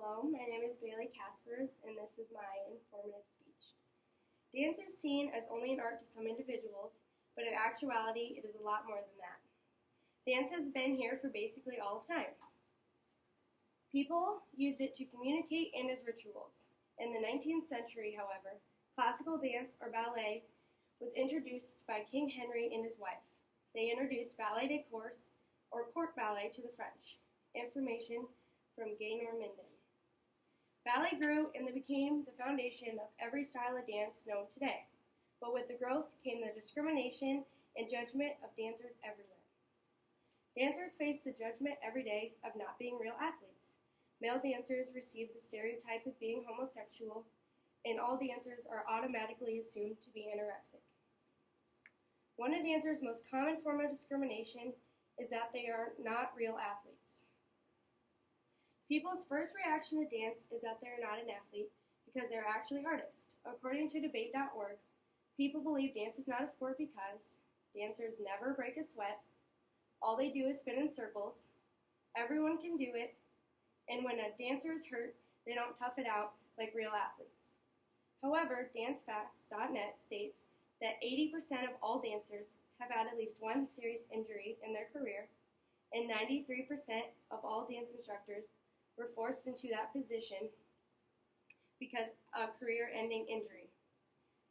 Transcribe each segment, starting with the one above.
Hello, my name is Bailey Caspers, and this is my informative speech. Dance is seen as only an art to some individuals, but in actuality, it is a lot more than that. Dance has been here for basically all of time. People used it to communicate and as rituals. In the 19th century, however, classical dance, or ballet, was introduced by King Henry and his wife. They introduced ballet de course, or court ballet, to the French. Information from Gaynor Minden. Ballet grew and became the foundation of every style of dance known today. But with the growth came the discrimination and judgment of dancers everywhere. Dancers face the judgment every day of not being real athletes. Male dancers receive the stereotype of being homosexual, and all dancers are automatically assumed to be anorexic. One of dancers' most common form of discrimination is that they are not real athletes. People's first reaction to dance is that they are not an athlete because they are actually artists. According to debate.org, people believe dance is not a sport because dancers never break a sweat, all they do is spin in circles, everyone can do it, and when a dancer is hurt, they don't tough it out like real athletes. However, dancefacts.net states that 80% of all dancers have had at least one serious injury in their career, and 93% of all dance instructors were forced into that position because of career-ending injury.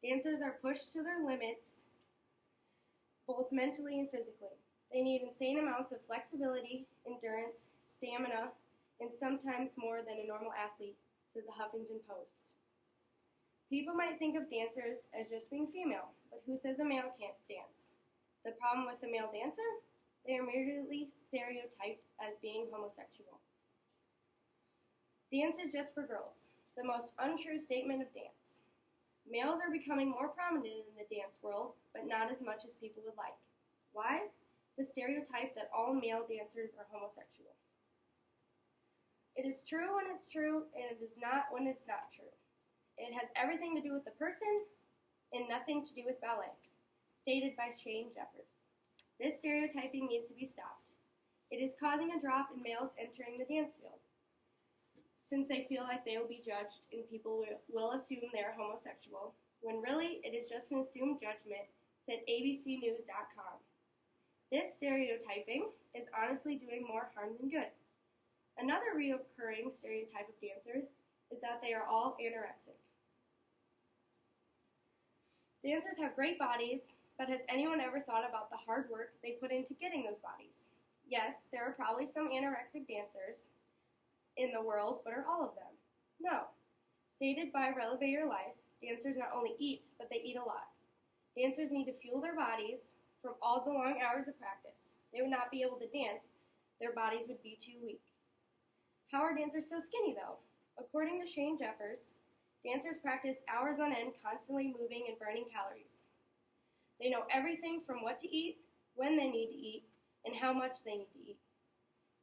Dancers are pushed to their limits, both mentally and physically. They need insane amounts of flexibility, endurance, stamina, and sometimes more than a normal athlete, says the Huffington Post. People might think of dancers as just being female, but who says a male can't dance? The problem with a male dancer? They are immediately stereotyped as being homosexual. Dance is just for girls, the most untrue statement of dance. Males are becoming more prominent in the dance world, but not as much as people would like. Why? The stereotype that all male dancers are homosexual. It is true when it's true, and it is not when it's not true. It has everything to do with the person and nothing to do with ballet, stated by Shane Jeffers. This stereotyping needs to be stopped. It is causing a drop in males entering the dance field, since they feel like they will be judged and people will assume they are homosexual, when really it is just an assumed judgment, said abcnews.com. This stereotyping is honestly doing more harm than good. Another recurring stereotype of dancers is that they are all anorexic. Dancers have great bodies, but has anyone ever thought about the hard work they put into getting those bodies? Yes, there are probably some anorexic dancers in the world, but are all of them? No. Stated by Relevate Your Life, dancers not only eat, but they eat a lot. Dancers need to fuel their bodies from all the long hours of practice. They would not be able to dance. Their bodies would be too weak. How are dancers so skinny, though? According to Shane Jeffers, dancers practice hours on end, constantly moving and burning calories. They know everything from what to eat, when they need to eat, and how much they need to eat.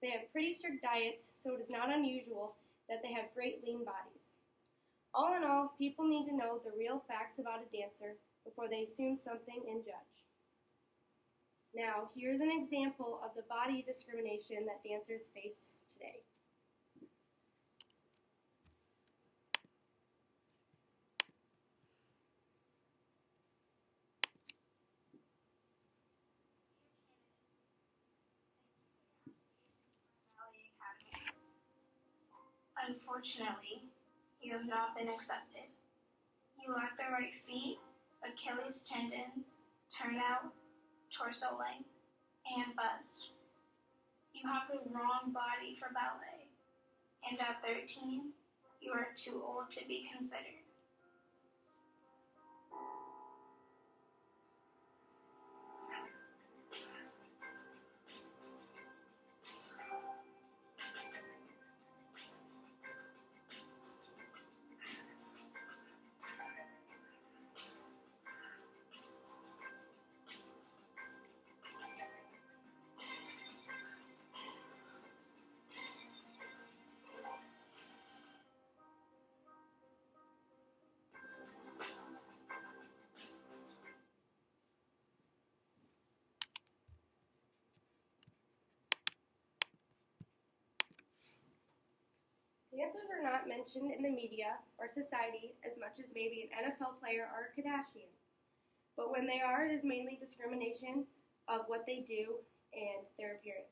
They have pretty strict diets, so it is not unusual that they have great lean bodies. All in all, people need to know the real facts about a dancer before they assume something and judge. Now, here's an example of the body discrimination that dancers face today. Unfortunately, you have not been accepted. You lack the right feet, Achilles tendons, turnout, torso length, and bust. You have the wrong body for ballet, and at 13, you are too old to be considered. Dancers are not mentioned in the media or society as much as maybe an NFL player or a Kardashian. But when they are, it is mainly discrimination of what they do and their appearance.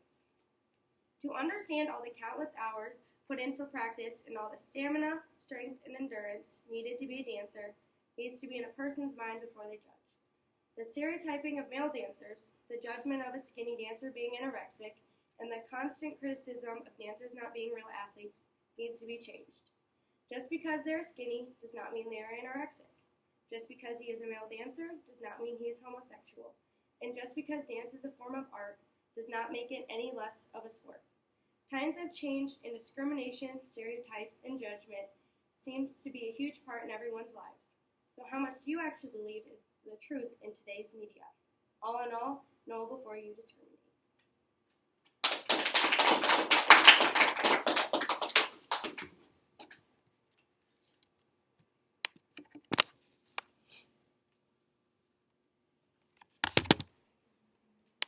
To understand all the countless hours put in for practice and all the stamina, strength, and endurance needed to be a dancer needs to be in a person's mind before they judge. The stereotyping of male dancers, the judgment of a skinny dancer being anorexic, and the constant criticism of dancers not being real athletes needs to be changed. Just because they're skinny does not mean they are anorexic. Just because he is a male dancer does not mean he is homosexual. And just because dance is a form of art does not make it any less of a sport. Times have changed, and discrimination, stereotypes, and judgment seems to be a huge part in everyone's lives. So how much do you actually believe is the truth in today's media? All in all, know before you discriminate.